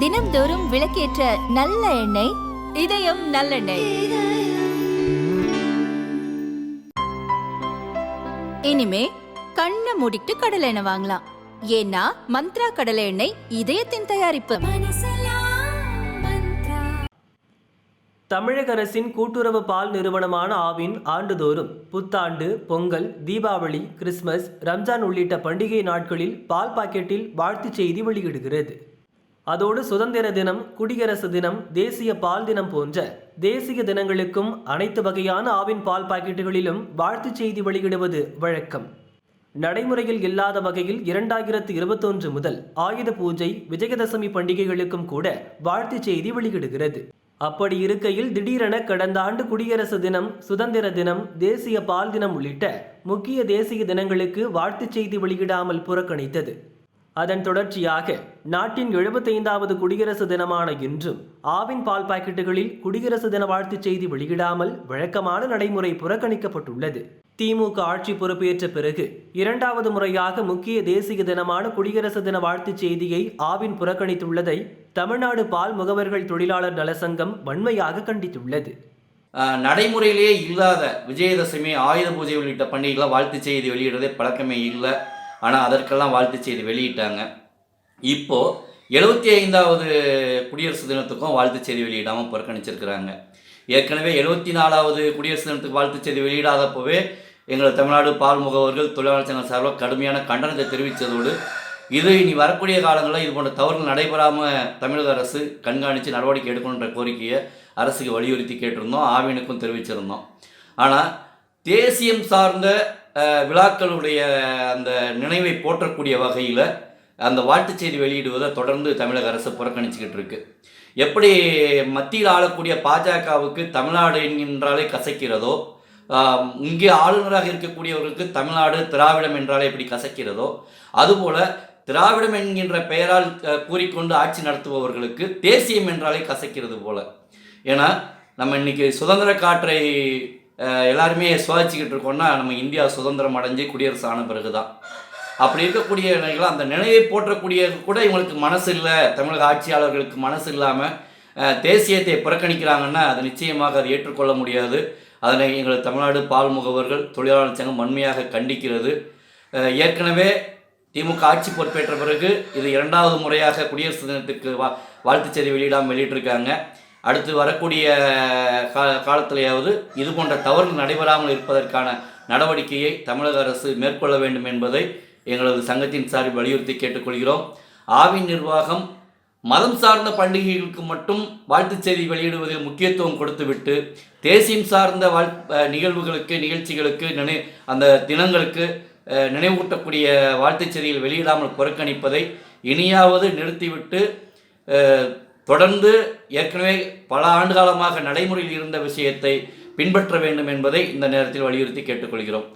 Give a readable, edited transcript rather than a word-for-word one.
தினம்தோறும் விளக்கேற்ற நல்ல எண்ணெய் இதயம் நல்லெண்ணெய். இனிமே கண்ணை மூடிட்டு கடலை எண்ணெய் வாங்கலாம். ஏன்னா மந்த்ரா கடலை எண்ணெய் இதயத்தின் தயாரிப்பு. தமிழக அரசின் கூட்டுறவு பால் நிறுவனமான ஆவின் ஆண்டுதோறும் புத்தாண்டு, பொங்கல், தீபாவளி, கிறிஸ்துமஸ், ரம்ஜான் உள்ளிட்ட பண்டிகை நாட்களில் பால் பாக்கெட்டில் வாழ்த்துச் செய்தி வெளியிடுகிறது. அதோடு சுதந்திர தினம், குடியரசு தினம், தேசிய பால் தினம் போன்ற தேசிய தினங்களுக்கும் அனைத்து வகையான ஆவின் பால் பாக்கெட்டுகளிலும் வாழ்த்துச் செய்தி வெளியிடுவது வழக்கம். நடைமுறையில் இல்லாத வகையில் 2021 முதல் ஆயுத பூஜை, விஜயதசமி பண்டிகைகளுக்கும் கூட வாழ்த்துச் செய்தி வெளியிடுகிறது. அப்படி இருக்கையில் திடீரென கடந்த ஆண்டு குடியரசு தினம், சுதந்திர தினம், தேசிய பால் தினம் உள்ளிட்ட முக்கிய தேசிய தினங்களுக்கு வாழ்த்துச் செய்தி வெளியிடாமல் புறக்கணித்தது. அதன் தொடர்ச்சியாக நாட்டின் 75வது குடியரசு தினமான இன்றும் ஆவின் பால் பாக்கெட்டுகளில் குடியரசு தின வாழ்த்துச் செய்தி வெளியிடாமல் வழக்கமான நடைமுறை புறக்கணிக்கப்பட்டுள்ளது. திமுக ஆட்சி பொறுப்பேற்ற பிறகு 2வது முறையாக முக்கிய தேசிய தினமான குடியரசு தின வாழ்த்துச் செய்தியை ஆவின் புறக்கணித்துள்ளதை தமிழ்நாடு பால் முகவர்கள் தொழிலாளர் நலசங்கம் வன்மையாக கண்டித்துள்ளது. நடைமுறையிலேயே இல்லாத விஜயதசமி, ஆயுத பூஜை உள்ளிட்ட பண்டிகைகளை வாழ்த்துச் செய்தி வெளியிடுறதே பழக்கமே இல்லை. ஆனால் அதற்கெல்லாம் வாழ்த்துச் செய்தி வெளியிட்டாங்க. இப்போது 75வது குடியரசு தினத்துக்கும் வாழ்த்துச் செய்தி வெளியிடாமல் புறக்கணிச்சிருக்கிறாங்க. ஏற்கனவே 74வது குடியரசு தினத்துக்கு வாழ்த்துச் செய்தி வெளியிடாதப்போவே எங்கள் தமிழ்நாடு பால் முகவர்கள் தொழிலாளர் சங்கம் சார்பாக கடுமையான கண்டனத்தை தெரிவித்ததோடு இது இனி வரக்கூடிய காலங்களில் இது போன்ற தவறுகள் நடைபெறாமல் தமிழக அரசு கண்காணித்து நடவடிக்கை எடுக்கணுன்ற கோரிக்கையை அரசுக்கு வலியுறுத்தி கேட்டிருந்தோம், ஆவினுக்கும் தெரிவிச்சிருந்தோம். ஆனால் தேசியம் சார்ந்த விழாக்களுடைய அந்த நினைவை போற்றக்கூடிய வகையில் அந்த வாழ்த்துச் செய்தி வெளியிடுவதை தொடர்ந்து தமிழக அரசு புறக்கணிச்சிக்கிட்டு இருக்கு. எப்படி மத்தியில் ஆளக்கூடிய பாஜகவுக்கு தமிழ்நாடு என்கின்றாலே கசக்கிறதோ, இங்கே ஆளுநராக இருக்கக்கூடியவர்களுக்கு தமிழ்நாடு, திராவிடம் என்றாலே எப்படி கசக்கிறதோ, அதுபோல் திராவிடம் என்கின்ற பெயரால் கூறிக்கொண்டு ஆட்சி நடத்துபவர்களுக்கு தேசியம் என்றாலே கசக்கிறது போல. ஏன்னா நம்ம இன்றைக்கி சுதந்திர காற்றை எல்லாருமே சுவாசிக்கிட்டு இருக்கோம்னா நம்ம இந்தியா சுதந்திரம் அடைஞ்சு குடியரசு ஆன பிறகு தான். அப்படி இருக்கக்கூடிய நிலைகள் அந்த நினைவை போற்றக்கூடிய கூட இவங்களுக்கு மனசு இல்லை, தமிழக ஆட்சியாளர்களுக்கு மனசு இல்லாமல் தேசியத்தை புறக்கணிக்கிறாங்கன்னா அது நிச்சயமாக அது ஏற்றுக்கொள்ள முடியாது. அதனை எங்கள் தமிழ்நாடு பால் முகவர்கள் தொழிலாளர் சங்கம் வன்மையாக கண்டிக்கிறது. ஏற்கனவே திமுக ஆட்சி பொறுப்பேற்ற பிறகு இது 2வது முறையாக குடியரசு தினத்துக்கு வாழ்த்துச் செய்தி வெளியிடாமல் வெளியிட்டிருக்காங்க. அடுத்து வரக்கூடிய காலத்திலேயாவது இது போன்ற தவறுகள் நடைபெறாமல் இருப்பதற்கான நடவடிக்கையை தமிழக அரசு மேற்கொள்ள வேண்டும் என்பதை எங்களது சங்கத்தின் சார்பில் வலியுறுத்தி கேட்டுக்கொள்கிறோம். ஆவின் நிர்வாகம் மதம் சார்ந்த பண்டிகைகளுக்கு மட்டும் வாழ்த்துச் செய்தி வெளியிடுவதில் முக்கியத்துவம் கொடுத்துவிட்டு தேசியம் சார்ந்த நிகழ்வுகளுக்கு, நிகழ்ச்சிகளுக்கு, அந்த தினங்களுக்கு நினைவூட்டக்கூடிய வாழ்த்துச் செய்திகள் வெளியிடாமல் புறக்கணிப்பதை இனியாவது நிறுத்திவிட்டு தொடர்ந்து ஏற்கனவே பல ஆண்டு காலமாக நடைமுறையில் இருந்த விஷயத்தை பின்பற்ற வேண்டும் என்பதை இந்த நேரத்தில் வலியுறுத்தி கேட்டுக்கொள்கிறோம்.